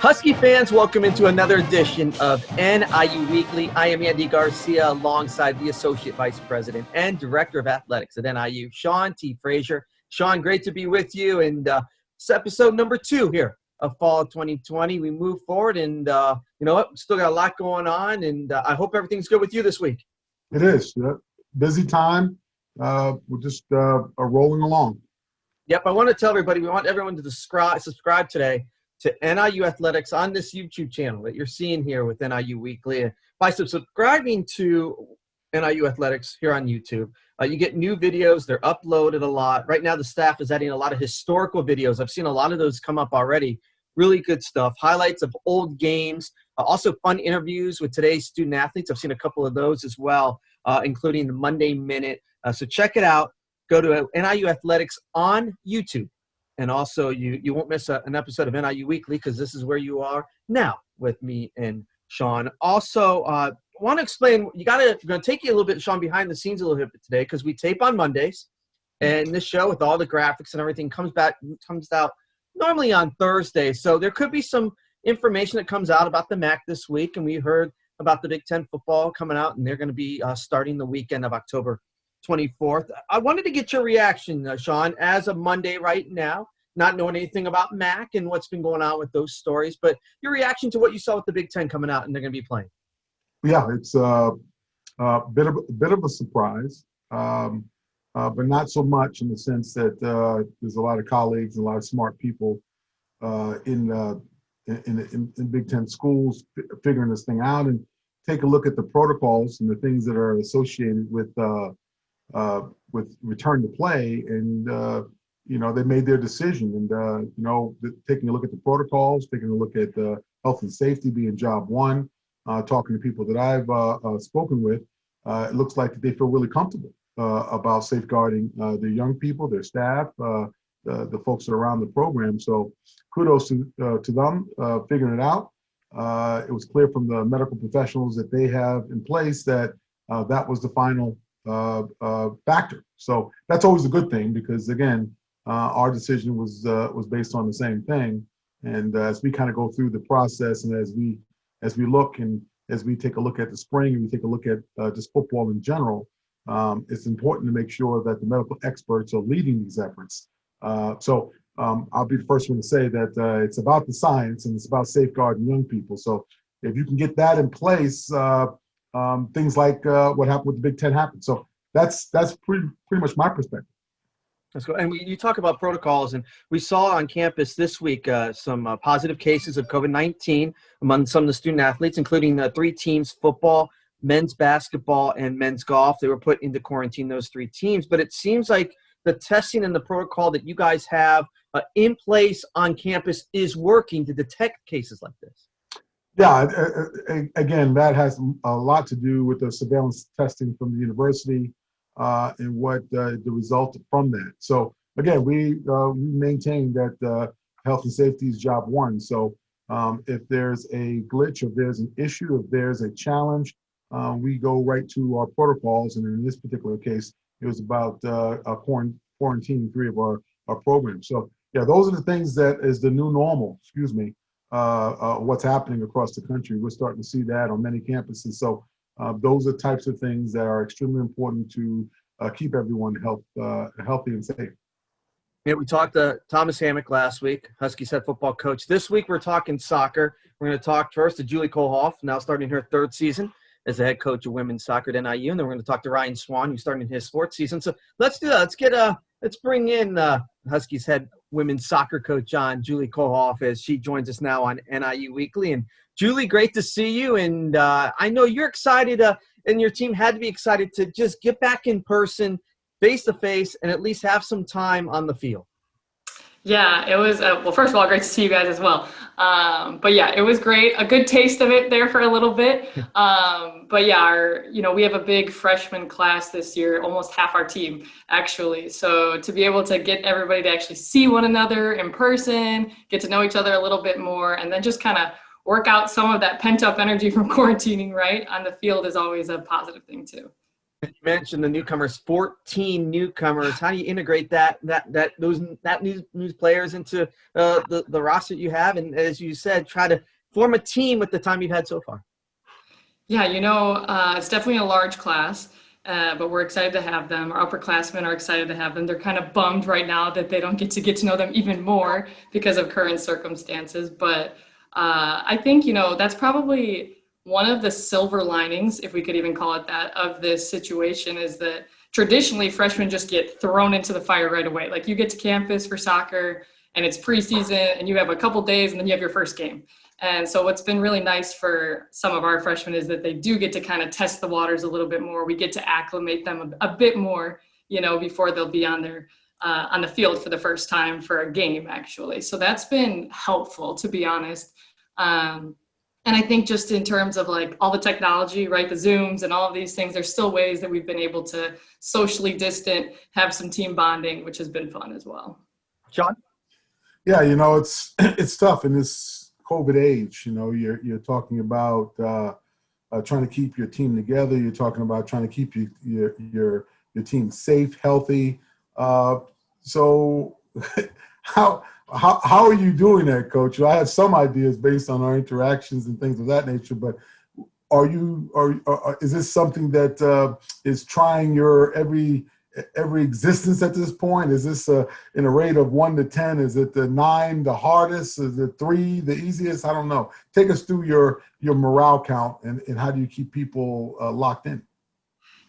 Husky fans, welcome into another edition of NIU Weekly. I am Andy Garcia alongside the Associate Vice President and Director of Athletics at NIU, Swan T. Frazier. Sean, great to be with you. And it's episode number 2 here of fall 2020. We move forward and you know what? We still got a lot going on, and I hope everything's good with you this week. It is. Yeah. Busy time. We're just rolling along. Yep. I want to tell everybody, we want everyone to subscribe today to NIU Athletics on this YouTube channel that you're seeing here with NIU Weekly. By subscribing to NIU Athletics here on YouTube, you get new videos. They're uploaded a lot. Right now, the staff is adding a lot of historical videos. I've seen a lot of those come up already. Really good stuff. Highlights of old games. Also fun interviews with today's student athletes. I've seen a couple of those as well, including the Monday Minute. So check it out. Go to NIU Athletics on YouTube. And also, you won't miss an episode of NIU Weekly because this is where you are now with me and Sean. Also, want to explain, we're going to take you a little bit, Sean, behind the scenes a little bit today because we tape on Mondays. And this show with all the graphics and everything comes out normally on Thursday. So there could be some information that comes out about the MAC this week. And we heard about the Big Ten football coming out, and they're going to be starting the weekend of October 24th. I wanted to get your reaction, Sean, as of Monday right now, not knowing anything about MAC and what's been going on with those stories, but your reaction to what you saw with the Big Ten coming out and they're going to be playing. Yeah, it's a bit of a surprise, but not so much in the sense that there's a lot of colleagues and a lot of smart people in Big Ten schools figuring this thing out and take a look at the protocols and the things that are associated with return to play, and they made their decision, and taking a look at the protocols, taking a look at health and safety being job one, talking to people that I've spoken with, it looks like they feel really comfortable about safeguarding their young people, their staff, the folks that are around the program. So kudos to them figuring it out. It was clear from the medical professionals that they have in place that that was the final factor. So that's always a good thing because, again, our decision was based on the same thing. And as we kind of go through the process, and as we look and as we take a look at the spring and we take a look at just football in general, it's important to make sure that the medical experts are leading these efforts. So I'll be the first one to say that it's about the science and it's about safeguarding young people. So if you can get that in place, things like what happened with the Big Ten happened. So that's pretty much my perspective. Let's go. And you talk about protocols, and we saw on campus this week some positive cases of COVID-19 among some of the student athletes, including 3 teams: football, men's basketball, and men's golf. They were put into quarantine, those 3 teams. But it seems like the testing and the protocol that you guys have in place on campus is working to detect cases like this. Yeah, again, that has a lot to do with the surveillance testing from the university and what the result from that. So again, we maintain that health and safety is job one. So if there's a glitch, if there's an issue, if there's a challenge, we go right to our protocols. And in this particular case, it was about quarantining 3 of our programs. So yeah, those are the things that is the new normal, what's happening across the country. We're starting to see that on many campuses. So those are types of things that are extremely important to keep everyone healthy and safe. Yeah, we talked to Thomas Hammock last week, Husky's head football coach. This week we're talking soccer. We're going to talk first to Julie Colhoff, now starting her 3rd season as the head coach of women's soccer at NIU, and then we're going to talk to Ryan Swan, who's starting his 4th season. So let's do that. Let's bring in Husky's head women's soccer coach on, Julie Colhoff, as she joins us now on NIU Weekly. And Julie, great to see you. And I know you're excited, and your team had to be excited to just get back in person, face-to-face, and at least have some time on the field. Yeah, it was, well, first of all, great to see you guys as well. But yeah, it was great. A good taste of it there for a little bit. But yeah, we have a big freshman class this year, almost half our team, actually. So to be able to get everybody to actually see one another in person, get to know each other a little bit more, and then just kind of work out some of that pent-up energy from quarantining, right, on the field is always a positive thing too. You mentioned the newcomers, 14 newcomers. How do you integrate those new players into the roster you have? And as you said, try to form a team with the time you've had so far. Yeah, it's definitely a large class, but we're excited to have them. Our upperclassmen are excited to have them. They're kind of bummed right now that they don't get to know them even more because of current circumstances. But I think, that's probably one of the silver linings, if we could even call it that, of this situation is that traditionally freshmen just get thrown into the fire right away. Like you get to campus for soccer and it's preseason and you have a couple days and then you have your first game. And so what's been really nice for some of our freshmen is that they do get to kind of test the waters a little bit more. We get to acclimate them a bit more, before they'll be on the field for the first time for a game, actually. So that's been helpful, to be honest. And I think just in terms of like all the technology, right, the Zooms and all of these things, there's still ways that we've been able to socially distant, have some team bonding, which has been fun as well. Sean? Yeah, it's tough in this COVID age. You're talking about trying to keep your team together. You're talking about trying to keep your team safe, healthy. So how are you doing that, Coach? I have some ideas based on our interactions and things of that nature, but is this something that is trying your every existence at this point? Is this in a rate of 1 to 10? Is it the 9 the hardest? Is it 3 the easiest? I don't know. Take us through your morale count and how do you keep people locked in?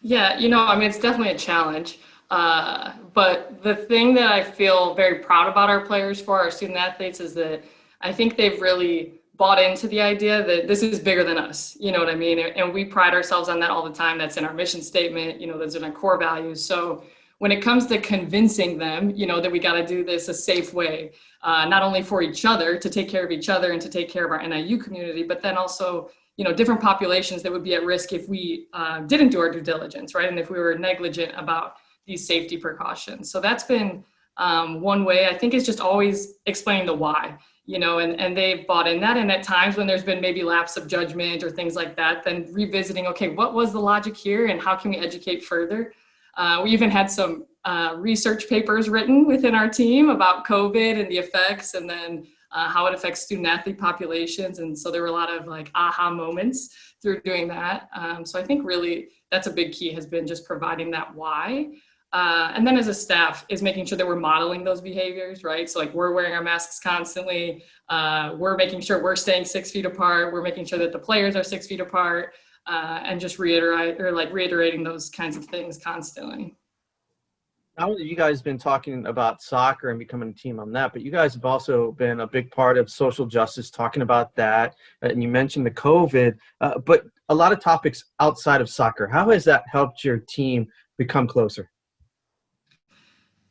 Yeah, it's definitely a challenge. But the thing that I feel very proud about our players for, our student athletes, is that I think they've really bought into the idea that this is bigger than us. You know what I mean? And we pride ourselves on that all the time. That's in our mission statement, that's in our core values. So when it comes to convincing them, that we got to do this a safe way, not only for each other, to take care of each other and to take care of our NIU community, but then also, different populations that would be at risk if we didn't do our due diligence, right? And if we were negligent about these safety precautions. So that's been one way. I think it's just always explaining the why, and they've bought in that. And at times when there's been maybe lapse of judgment or things like that, then revisiting, okay, what was the logic here and how can we educate further? We even had some research papers written within our team about COVID and the effects, and then how it affects student athlete populations. And so there were a lot of like aha moments through doing that. So I think really that's a big key, has been just providing that why. And then as a staff is making sure that we're modeling those behaviors, right? So like we're wearing our masks constantly. We're making sure we're staying 6 feet apart. We're making sure that the players are 6 feet apart, and just reiterating those kinds of things constantly. Not only have you guys been talking about soccer and becoming a team on that, but you guys have also been a big part of social justice, talking about that. And you mentioned the COVID, but a lot of topics outside of soccer. How has that helped your team become closer?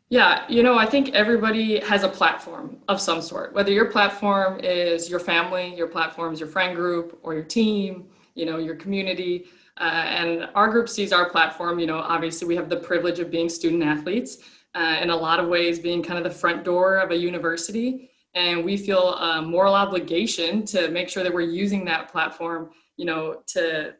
Yeah, I think everybody has a platform of some sort, whether your platform is your family, your platform is your friend group or your team, your community. And our group sees our platform, obviously we have the privilege of being student athletes, in a lot of ways being kind of the front door of a university. And we feel a moral obligation to make sure that we're using that platform, to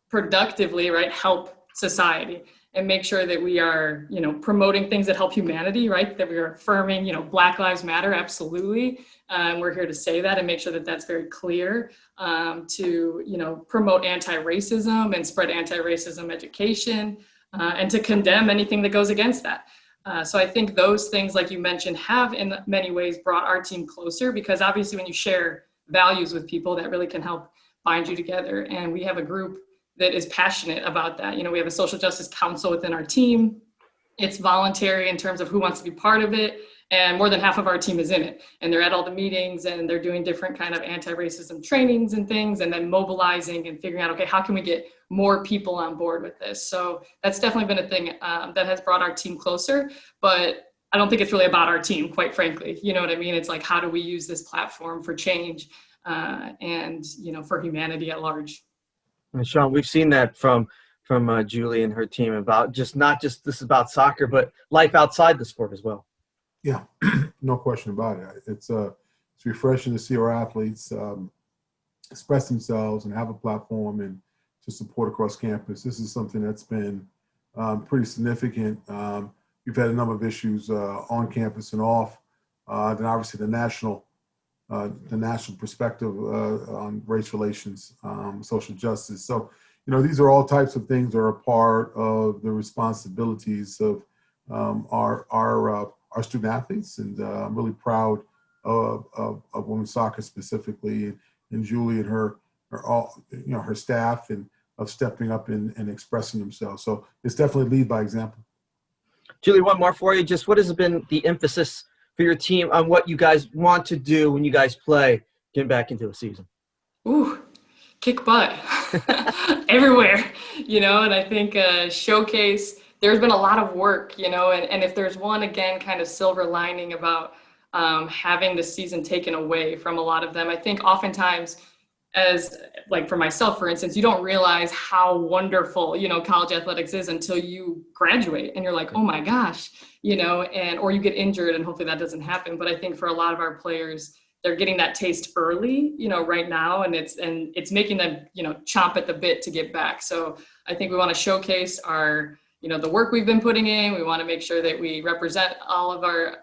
productively, right, help society and make sure that we are, promoting things that help humanity, right? That we are affirming, Black Lives Matter, absolutely. And we're here to say that and make sure that that's very clear, to, promote anti-racism and spread anti-racism education, and to condemn anything that goes against that. So I think those things, like you mentioned, have in many ways brought our team closer, because obviously when you share values with people, that really can help bind you together. And we have a group that is passionate about that. We have a social justice council within our team. It's voluntary in terms of who wants to be part of it. And more than half of our team is in it. And they're at all the meetings and they're doing different kind of anti-racism trainings and things, and then mobilizing and figuring out, okay, how can we get more people on board with this? So that's definitely been a thing that has brought our team closer, but I don't think it's really about our team, quite frankly. You know what I mean? It's like, how do we use this platform for change, and, for humanity at large? And Sean, we've seen that from Julie and her team about not just this about soccer, but life outside the sport as well. Yeah, no question about it. It's refreshing to see our athletes express themselves and have a platform and to support across campus. This is something that's been pretty significant. We've had a number of issues on campus and off. Then obviously the national perspective on race relations, social justice. So, these are all types of things that are a part of the responsibilities of our student athletes. And I'm really proud of women's soccer specifically, and Julie and her staff, and of stepping up and expressing themselves. So it's definitely lead by example. Julie, one more for you. Just what has been the emphasis for your team on what you guys want to do when you guys play, getting back into the season? Ooh, kick butt everywhere, and I think showcase, there's been a lot of work, and if there's one, again, kind of silver lining about having the season taken away from a lot of them, I think oftentimes, as like for myself, for instance, you don't realize how wonderful, college athletics is until you graduate and you're like, oh my gosh, or you get injured, and hopefully that doesn't happen. But I think for a lot of our players, they're getting that taste early, right now, and it's making them, chomp at the bit to get back. So I think we want to showcase our, the work we've been putting in. We want to make sure that we represent all of our,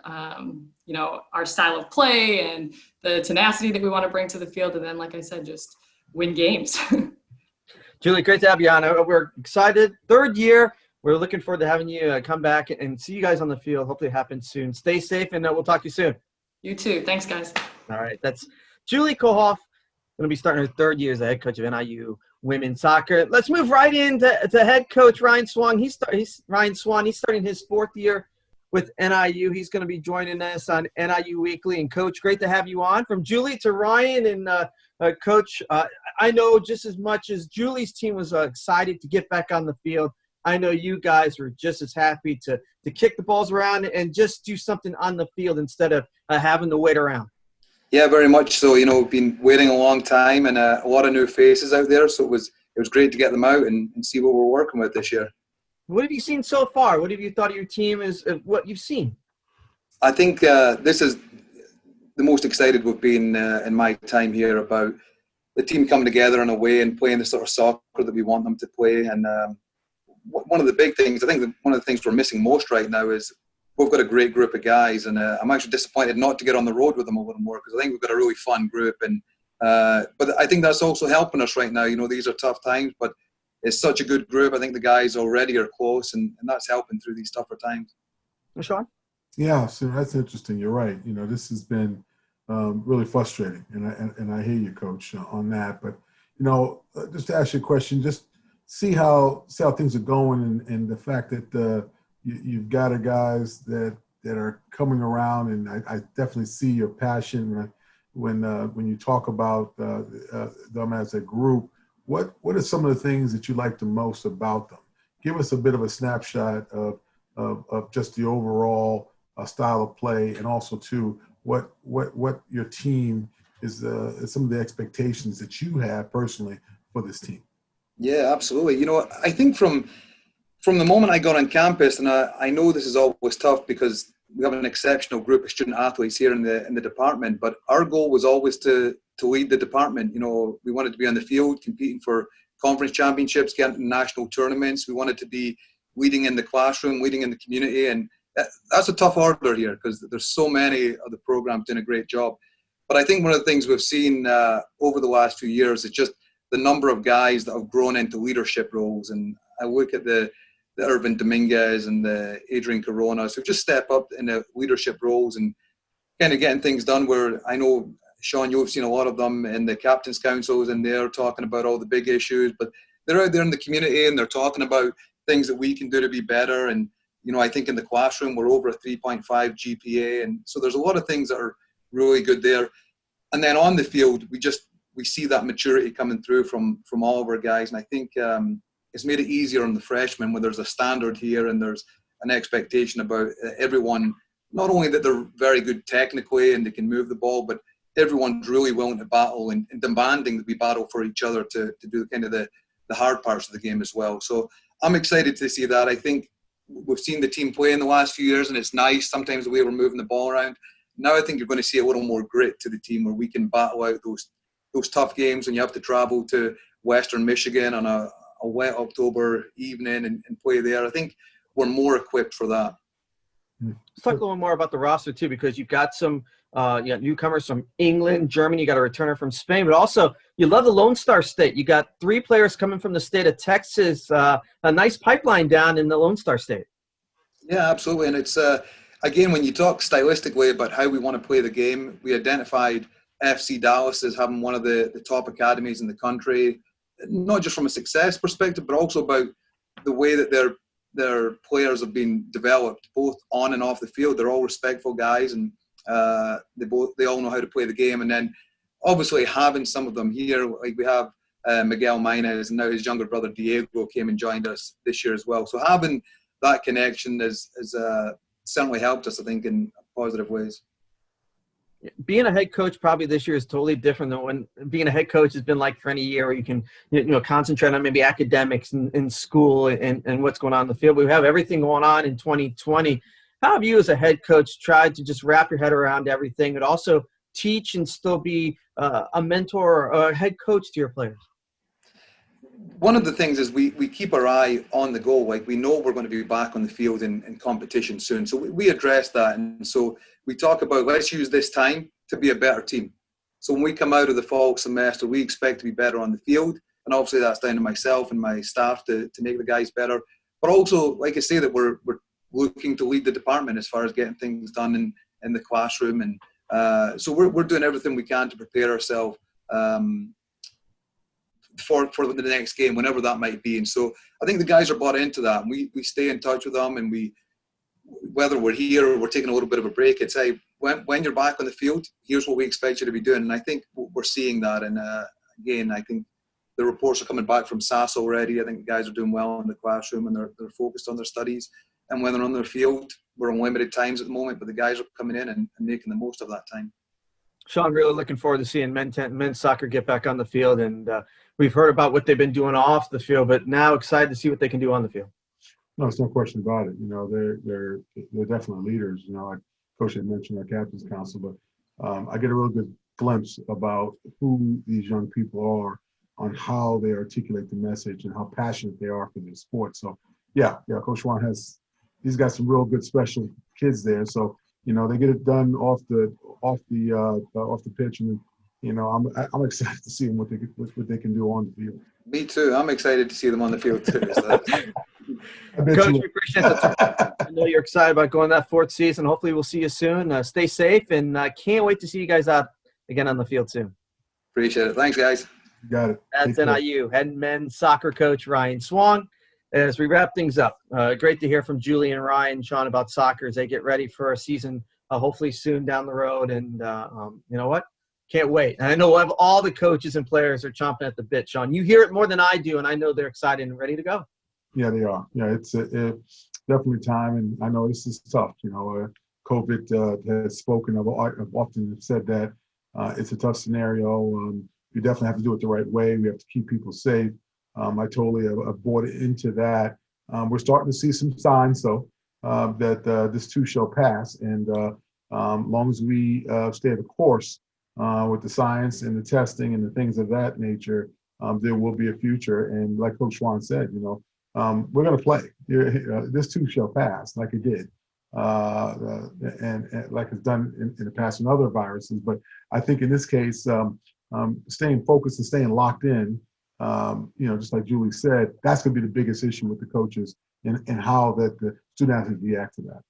our style of play and the tenacity that we want to bring to the field. And then, like I said, just win games. Julie, great to have you on. We're excited. Third year. We're looking forward to having you come back and see you guys on the field. Hopefully it happens soon. Stay safe, and we'll talk to you soon. You too. Thanks, guys. All right. That's Julie Colhoff, going to be starting her third year as the head coach of NIU women's soccer. Let's move right into head coach Ryan Swan. He's starting his fourth year with NIU. He's going to be joining us on NIU Weekly. And Coach, great to have you on. From Julie to Ryan, and Coach, I know just as much as Julie's team was excited to get back on the field, I know you guys were just as happy to kick the balls around and just do something on the field instead of having to wait around. Yeah, very much so. We've been waiting a long time, and a lot of new faces out there. So it was great to get them out and see what we're working with this year. What have you seen so far? What have you thought of your team is what you've seen? I think this is the most excited we've been in my time here about the team coming together in a way and playing the sort of soccer that we want them to play. And one of the big things, I think one of the things we're missing most right now is we've got a great group of guys, and I'm actually disappointed not to get on the road with them a little more, because I think we've got a really fun group. And but I think that's also helping us right now. These are tough times, but it's such a good group. I think the guys already are close, and that's helping through these tougher times. Sean? Yeah, so that's interesting. You're right. This has been really frustrating, and I hear you, Coach, on that. But just to ask you a question, just see how things are going, and the fact that you've got guys that are coming around, and I definitely see your passion when you talk about them as a group. What are some of the things that you like the most about them? Give us a bit of a snapshot of just the overall style of play, and also too what your team is some of the expectations that you have personally for this team. Yeah, absolutely. I think from the moment I got on campus, and I know this is always tough because we have an exceptional group of student athletes here in the department, but our goal was always to lead the department. We wanted to be on the field competing for conference championships, getting to national tournaments. We wanted to be leading in the classroom, leading in the community, and that's a tough order here because there's so many of the programs doing a great job. But I think one of the things we've seen over the last few years is just the number of guys that have grown into leadership roles. And I look at the Irvin Dominguez and the Adrian Coronas who just step up in the leadership roles and kind of getting things done, where I know, Sean, you've seen a lot of them in the captain's councils, and they're talking about all the big issues, but they're out there in the community and they're talking about things that we can do to be better. And, I think in the classroom, we're over a 3.5 GPA. And so there's a lot of things that are really good there. And then on the field, we see that maturity coming through from all of our guys. And I think it's made it easier on the freshmen, where there's a standard here and there's an expectation about everyone, not only that they're very good technically and they can move the ball, but everyone's really willing to battle and demanding that we battle for each other to do kind of the hard parts of the game as well. So I'm excited to see that. I think we've seen the team play in the last few years, and it's nice sometimes the way we're moving the ball around. Now I think you're going to see a little more grit to the team, where we can battle out those tough games when you have to travel to Western Michigan on a wet October evening and play there. I think we're more equipped for that. Let's talk a little more about the roster too, because you've got some you got newcomers from England, Germany. You got a returner from Spain, but also you love the Lone Star State. You got 3 players coming from the state of Texas. A nice pipeline down in the Lone Star State. Yeah, absolutely. And it's again, when you talk stylistically about how we want to play the game, we identified FC Dallas as having one of the top academies in the country, not just from a success perspective, but also about the way that their players have been developed, both on and off the field. They're all respectful guys, and they all know how to play the game. And then obviously having some of them here, like we have Miguel Maínez, and now his younger brother Diego came and joined us this year as well. So having that connection has certainly helped us, I think, in positive ways. Being a head coach probably this year is totally different than when being a head coach has been like for any year, where you can concentrate on maybe academics and school and what's going on in the field. We have everything going on in 2020. How have you as a head coach tried to just wrap your head around everything and also teach and still be a mentor or a head coach to your players? One of the things is we keep our eye on the goal. Like, we know we're going to be back on the field in competition soon. So we address that. And so we talk about, let's use this time to be a better team. So when we come out of the fall semester, we expect to be better on the field. And obviously that's down to myself and my staff to make the guys better. But also, like I say, that we're looking to lead the department as far as getting things done in the classroom. And so we're doing everything we can to prepare ourselves for the next game, whenever that might be. And so I think the guys are bought into that, and we stay in touch with them, and whether we're here or we're taking a little bit of a break, it's when you're back on the field, here's what we expect you to be doing. And I think we're seeing that. And again, I think the reports are coming back from SAS already. I think the guys are doing well in the classroom, and they're focused on their studies. And when they're on their field, we're on limited times at the moment, but the guys are coming in and making the most of that time. Sean, really looking forward to seeing men's soccer get back on the field. And we've heard about what they've been doing off the field, but now excited to see what they can do on the field. No, it's no question about it. They're definitely leaders. Like Coach had mentioned, our captain's council, but I get a real good glimpse about who these young people are, on how they articulate the message and how passionate they are for their sport. So, yeah, Coach Swan he's got some real good special kids there. So, they get it done off the pitch, and I'm excited to see them what they can do on the field. Me too. I'm excited to see them on the field too. So. Coach, we appreciate the time. I know you're excited about going that 4th season. Hopefully we'll see you soon. Stay safe, and can't wait to see you guys out again on the field soon. Appreciate it. Thanks, guys. You got it. That's NIU head men's soccer coach Ryan Swan. As we wrap things up, great to hear from Julie and Ryan, Sean, about soccer as they get ready for a season hopefully soon down the road. And you know what? Can't wait. And I know all the coaches and players are chomping at the bit, Sean. You hear it more than I do, and I know they're excited and ready to go. Yeah, they are. Yeah, it's definitely time, and I know this is tough. COVID has spoken. I've often said that it's a tough scenario. You definitely have to do it the right way. We have to keep people safe. I totally have bought into that. We're starting to see some signs, though, that this too shall pass. And long as we stay the course with the science and the testing and the things of that nature, there will be a future. And like Coach Swan said, we're going to play. This too shall pass, like it did, and like it's done in the past in other viruses. But I think in this case, staying focused and staying locked in, just like Julie said, that's going to be the biggest issue with the coaches and how that the student athletes react to that.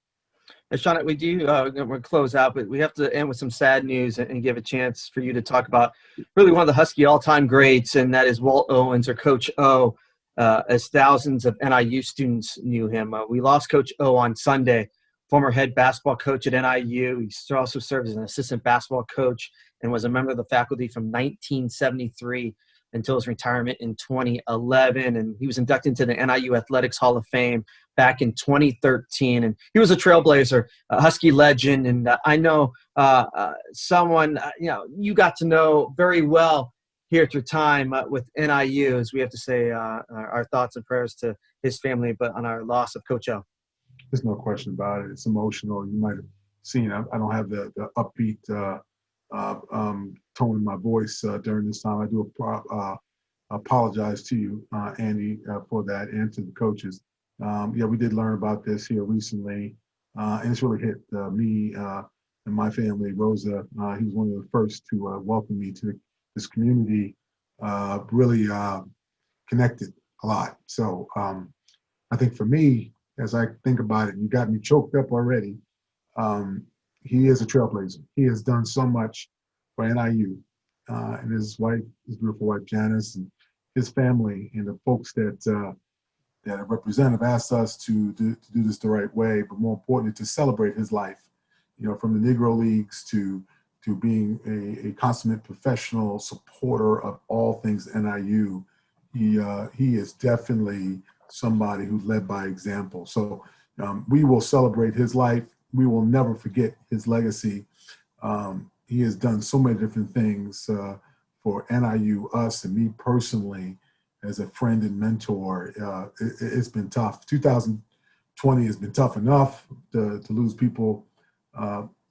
And Sean, we do we're going to close out, but we have to end with some sad news and give a chance for you to talk about really one of the Husky all-time greats, and that is Walt Owens, or Coach O, as thousands of NIU students knew him. We lost Coach O on Sunday, former head basketball coach at NIU. He also served as an assistant basketball coach and was a member of the faculty from 1973 until his retirement in 2011. And he was inducted into the NIU Athletics Hall of Fame back in 2013. And he was a trailblazer, a Husky legend. And I know someone, you got to know very well here through time with NIU, as we have to say our thoughts and prayers to his family, but on our loss of Coach O. There's no question about it. It's emotional. You might have seen, I don't have the upbeat tone in my voice during this time. I do apologize to you, Andy, for that, and to the coaches. Yeah, we did learn about this here recently, and it's really hit me and my family. Rosa, he was one of the first to welcome me to this community, really connected a lot. So I think for me, as I think about it, you got me choked up already. He is a trailblazer. He has done so much for NIU, and his wife, his beautiful wife Janice, and his family, and the folks that represent have asked us to do this the right way, but more importantly, to celebrate his life. You know, from the Negro Leagues to being a consummate professional supporter of all things NIU. He is definitely somebody who led by example. So we will celebrate his life. We will never forget his legacy. He has done so many different things for NIU, us, and me personally as a friend and mentor. It's been tough. 2020 has been tough enough to lose people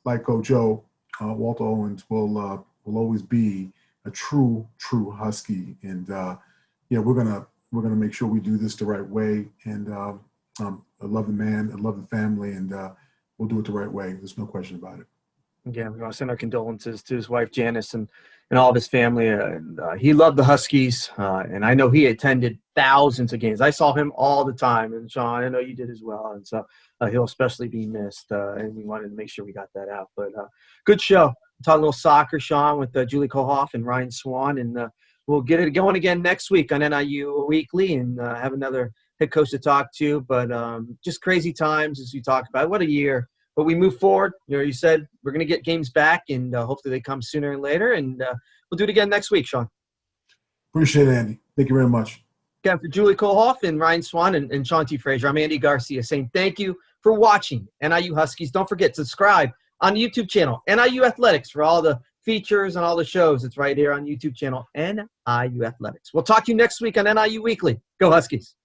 like Coach O. Walter Owens will always be a true Husky, and yeah, we're gonna make sure we do this the right way. And I love the man, I love the family, and we'll do it the right way. There's no question about it. Yeah, we want to send our condolences to his wife Janice and all of his family. He loved the Huskies, and I know he attended thousands of games. I saw him all the time, and Sean, I know you did as well. And so he'll especially be missed, and we wanted to make sure we got that out. But good show. Talk a little soccer, Sean, with Julie Colhoff and Ryan Swan, and we'll get it going again next week on NIU Weekly, and have another head coach to talk to. But just crazy times, as we talked about. What a year. But we move forward. You know, you said we're going to get games back, and hopefully they come sooner and later. And we'll do it again next week, Sean. Appreciate it, Andy. Thank you very much. Again, for Julie Colhoff and Ryan Swan and Sean T. Frazier, I'm Andy Garcia saying thank you for watching NIU Huskies. Don't forget to subscribe on the YouTube channel, NIU Athletics, for all the features and all the shows. It's right here on YouTube channel, NIU Athletics. We'll talk to you next week on NIU Weekly. Go Huskies.